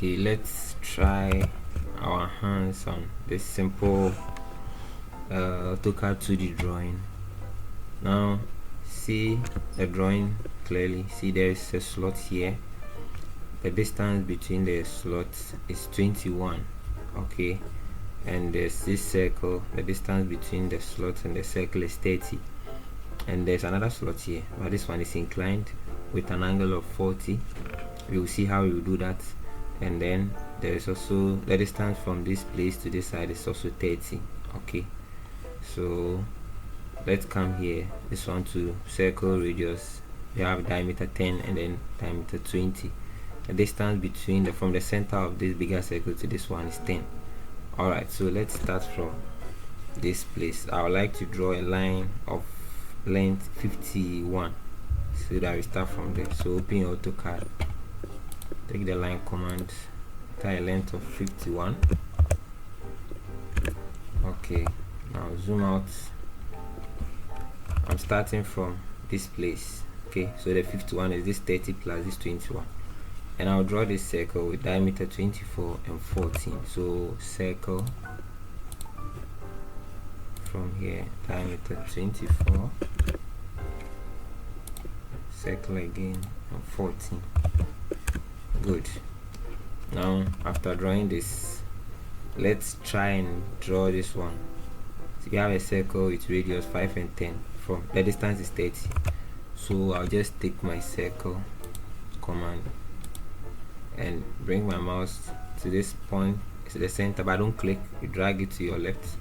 Okay, let's try our hands on this simple AutoCAD 2D drawing. Now see the drawing clearly. See there's a slot here. The distance between the slots is 21. Okay, and there's this circle. The distance between the slot and the circle is 30. And there's another slot here, but this one is inclined with an angle of 40. We will see how you do that. And then there is also the distance from this place to this side is also 30. Okay, so let's come here. This one to circle radius, we have diameter 10 and then diameter 20. The distance between from the center of this bigger circle to this one is 10. Alright, so let's start from this place. I would like to draw a line of length 51, so that we start from there. So open your AutoCAD, take the line command, tie a length of 51. Okay, now zoom out. I'm starting from this place. Okay, so the 51 is this 30 plus this 21, and I'll draw this circle with diameter 24 and 14. So circle from here, diameter 24, circle again, and 14. Good. Now after drawing this, let's try and draw this one. So you have a circle with radius 5 and 10. From the distance is 30. So I'll just take my circle command and bring my mouse to this point. It's the center, but don't click. You drag it to your left.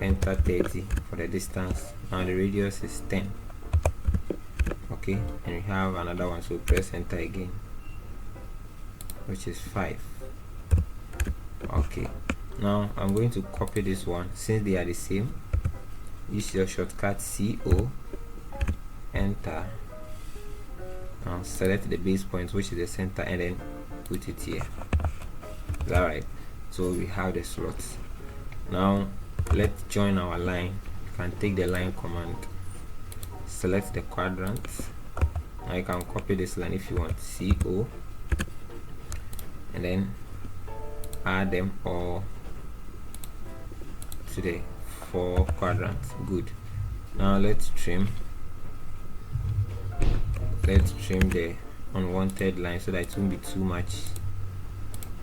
Enter 30 for the distance. Now the radius is 10. Okay, and we have another one, so press enter again, which is 5. Okay, now I'm going to copy this one. Since they are the same, use your shortcut CO, enter. Now select the base point, which is the center, and then put it here. Alright, so we have the slots. Now let's join our line. You can take the line command, select the quadrant. Now you can copy this line if you want, CO, and then add them all to the 4 quadrants. Good. Now let's trim the unwanted line so that it won't be too much.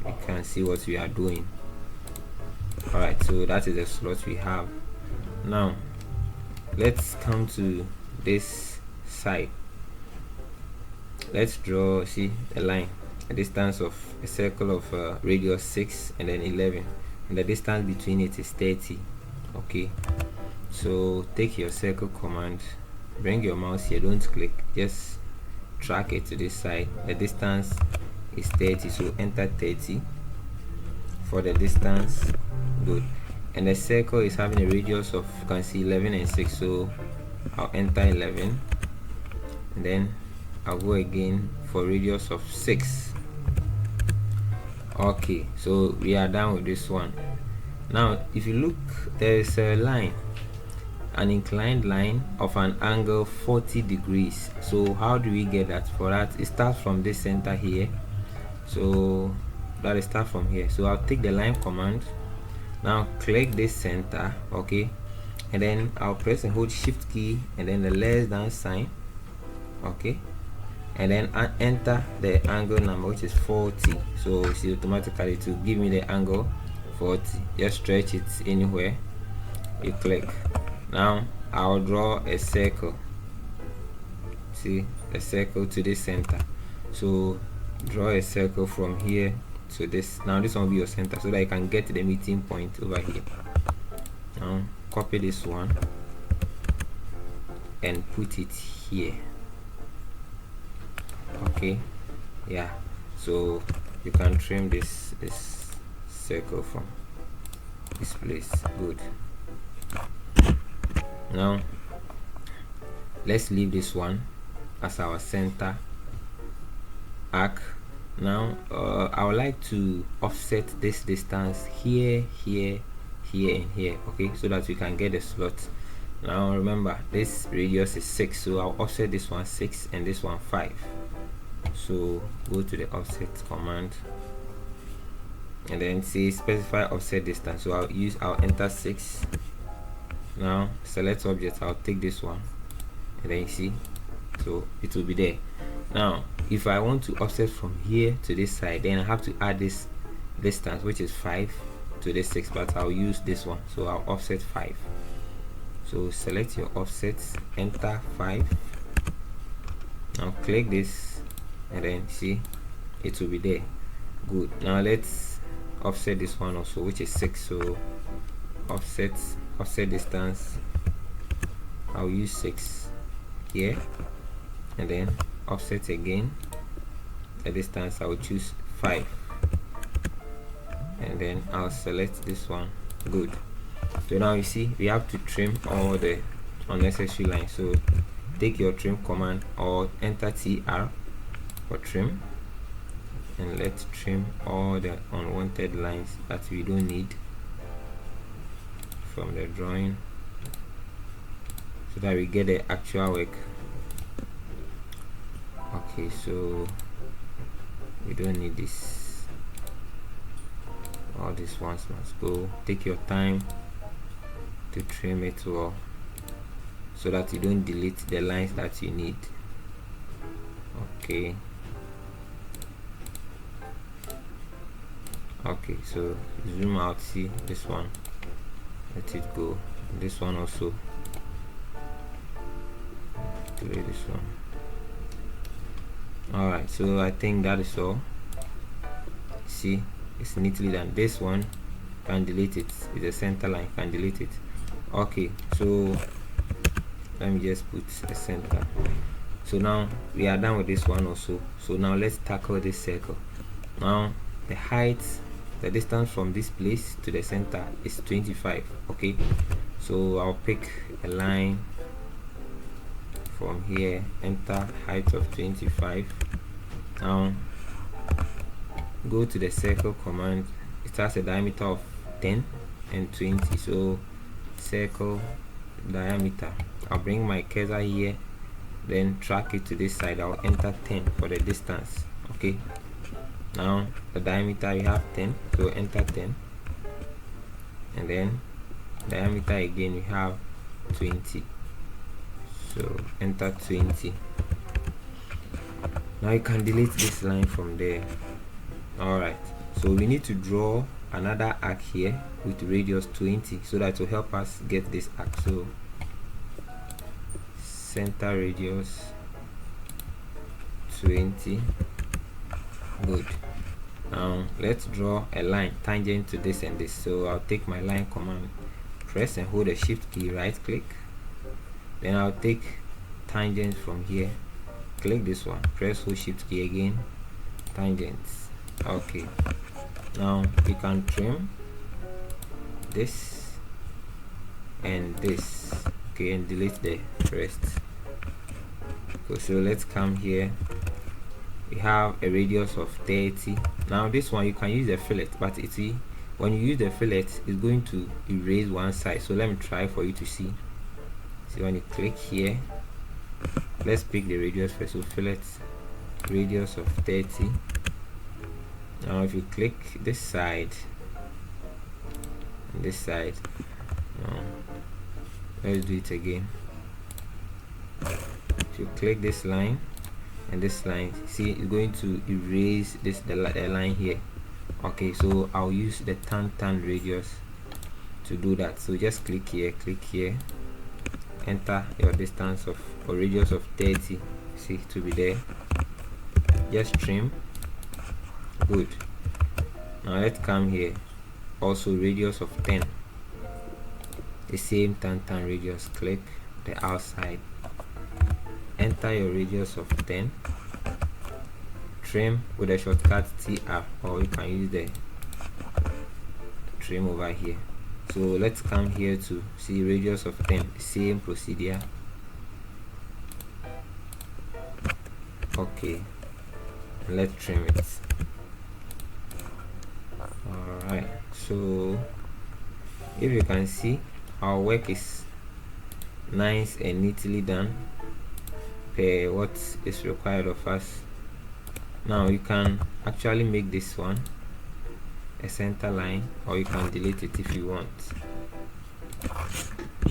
You can see what we are doing. Alright, so that is the slot we have. Now let's come to this side. Let's draw, see a line, a distance of a circle of radius 6 and then 11, and the distance between it is 30. Okay, so take your circle command, bring your mouse here, don't click, just drag it to this side. The distance is 30, so enter 30 for the distance. Good. And the circle is having a radius of, you can see, 11 and 6, so I'll enter 11, and then I'll go again for radius of 6. Okay, so we are done with this one. Now if you look, there is a line, an inclined line of an angle 40 degrees. So how do we get that? For that, it starts from this center here, so that is start from here. So I'll take the line command. Now click this center, okay, and then I'll press and hold shift key and then the less than sign, okay, and then enter the angle number, which is 40. So see, automatically to give me the angle 40. Just stretch it anywhere you click. Now I'll draw a circle, see, a circle to this center. So draw a circle from here to this. Now this one will be your center, so that you can get the meeting point over here. Now copy this one and put it here. Okay, yeah, so you can trim this circle from this place. Good. Now let's leave this one as our center arc. Now I would like to offset this distance here, here, here, and here, okay, so that we can get the slot. Now remember, this radius is 6, so I'll offset this one 6 and this one 5. So go to the offset command, and then say specify offset distance. So I'll enter 6. Now select object, I'll take this one, and then you see, so it will be there. Now if I want to offset from here to this side, then I have to add this distance, which is 5, to this 6, but I'll use this one, so I'll offset 5. So select your offsets, enter 5. Now click this, and then see, it will be there. Good. Now let's offset this one also, which is 6. So offset distance, I'll use 6 here, and then offset again the distance, I'll choose 5, and then I'll select this one. Good. So now you see we have to trim all the unnecessary lines. So take your trim command or enter TR for trim, and let's trim all the unwanted lines that we don't need from the drawing, so that we get the actual work. Okay, so we don't need this. All these ones must go. Take your time to trim it well, so that you don't delete the lines that you need. Okay, so zoom out, see this one, let it go. This one also, delete this one. Alright, so I think that is all. See, it's neatly done. This one can delete it, it's a center line, can delete it. Okay, so let me just put a center. So now we are done with this one also. So now let's tackle this circle. Now the height, the distance from this place to the center is 25. Okay, so I'll pick a line from here, enter height of 25. Now go to the circle command. It has a diameter of 10 and 20. So circle diameter, I'll bring my cursor here, then track it to this side. I'll enter 10 for the distance. Okay, now the diameter, we have 10, so enter 10, and then diameter again we have 20, so enter 20. Now you can delete this line from there. Alright, so we need to draw another arc here with radius 20, so that will help us get this arc. So center radius 20. Good. Now let's draw a line tangent to this and this. So I'll take my line command, press and hold the shift key, right click, then I'll take tangent from here, click this one, press hold shift key again, tangents. Okay, now we can trim this and this. Okay, and delete the rest. Okay, so let's come here. We have a radius of 30. Now this one you can use a fillet, but when you use the fillet, it's going to erase one side. So let me try for you to see. So when you click here, let's pick the radius first. So fillet radius of 30. Now if you click this side and this side, let's do it again. If you click this line and this line, see it's going to erase this the line here. Okay, so I'll use the tan radius to do that. So just click here, enter your distance of or radius of 30. See, to be there. Just trim. Good. Now let's come here, also radius of 10, the same tan radius. Click the outside, enter your radius of 10, trim with the shortcut TR, or you can use the trim over here. So let's come here to see radius of 10, same procedure. Okay, let's trim it. Alright, so if you can see, our work is nice and neatly done per what is required of us. Now you can actually make this one a center line, or you can delete it if you want.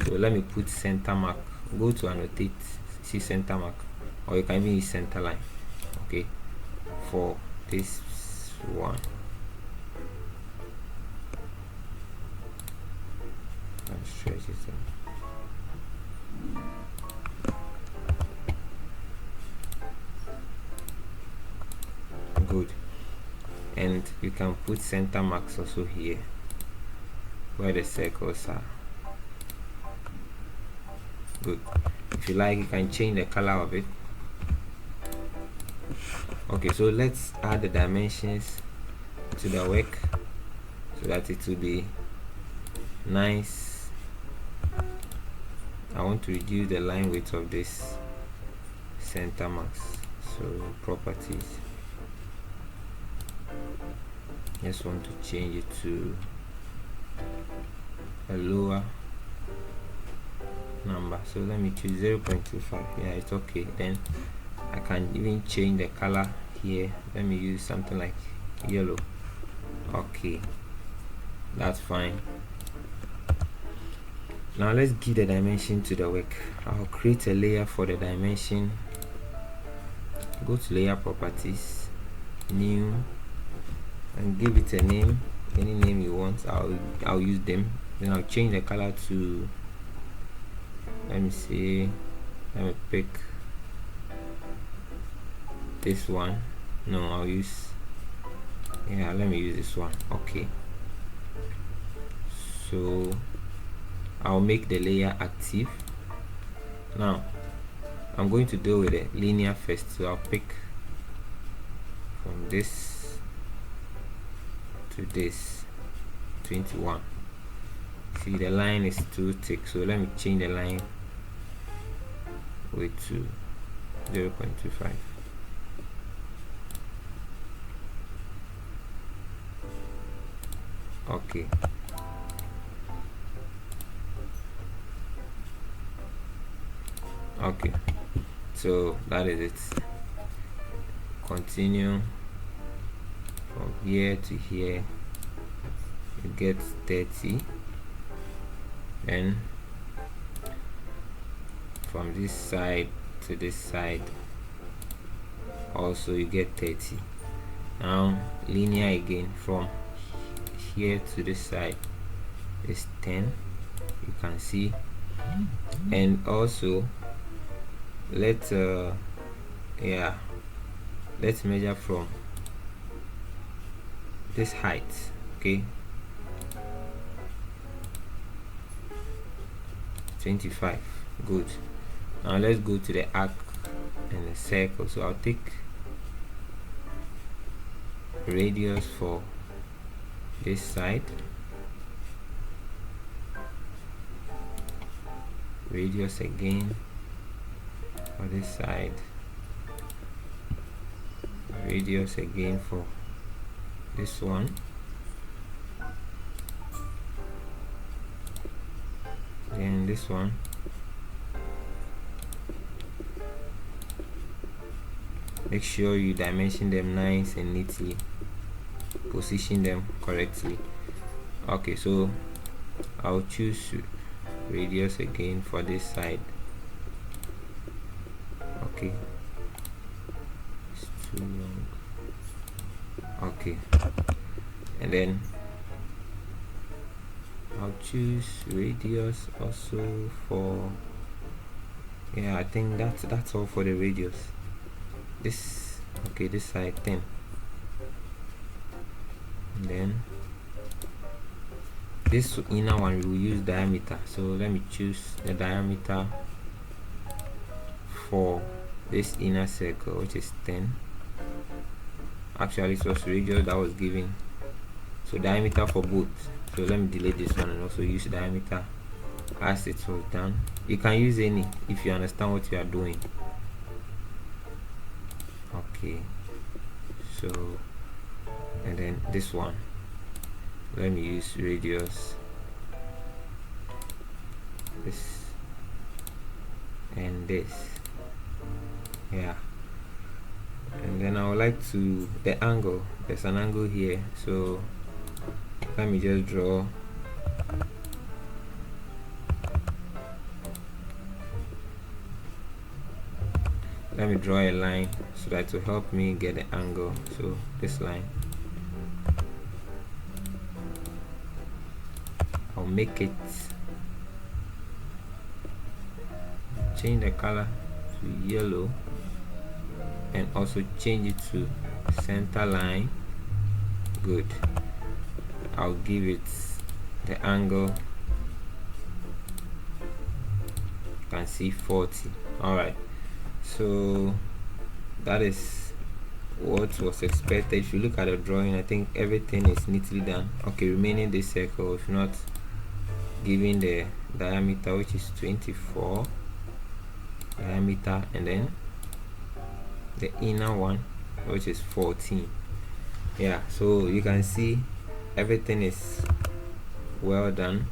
So let me put center mark. Go to annotate, see center mark, or you can even use center line. Okay, for this one, and stretch it out. Good. And you can put center marks also here where the circles are. Good. If you like, you can change the color of it. Okay, so let's add the dimensions to the work so that it will be nice. I want to reduce the line width of this center marks. So properties, just want to change it to a lower number. So let me choose 0.25. yeah, it's okay. Then I can even change the color here. Let me use something like yellow. Okay, that's fine. Now let's give the dimension to the work. I'll create a layer for the dimension. Go to layer properties, new, and give it a name, any name you want. I'll use them. Then I'll change the color to, let me see, let me pick this one. No, I'll use, yeah, let me use this one. Okay, so I'll make the layer active. Now I'm going to deal with the linear first, so I'll pick from this to this 21. See, the line is too thick, so let me change the line width to 0.25. Okay, okay, so that is it. Continue from here to here, you get 30, and from this side to this side also you get 30. Now linear again, from here to this side is 10, you can see. And also let's measure from this height. Okay, 25. Good. Now let's go to the arc and the circle. So I'll take radius for this side, radius again for this side, radius again for this one, then this one, make sure you dimension them nice and neatly, position them correctly. Okay, so I'll choose radius again for this side. Okay, it's too long. Okay, and then I'll choose radius also for, yeah, I think that's all for the radius. This, okay, this side 10, and then this inner one we will use diameter. So let me choose the diameter for this inner circle, which is 10. Actually it was radius that was given, so diameter for both. So let me delete this one and also use diameter as it was done. You can use any if you understand what you are doing. Okay, so, and then this one, let me use radius, this and this, yeah. And then I would like to, the angle, there's an angle here, so let me just draw a line so that to help me get the angle. So this line, I'll make it, change the color to yellow, and also change it to center line. Good. I'll give it the angle, you can see 40. All right, so that is what was expected. If you look at the drawing, I think everything is neatly done. Okay, remaining this circle, if not giving the diameter, which is 24 diameter, and then the inner one, which is 14. Yeah, so you can see everything is well done.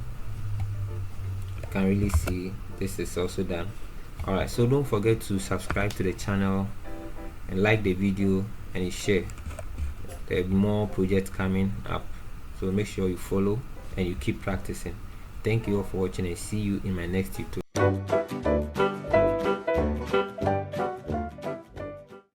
You can really see this is also done. All right, so don't forget to subscribe to the channel and like the video and share. There are more projects coming up, so make sure you follow and you keep practicing. Thank you all for watching, and see you in my next tutorial.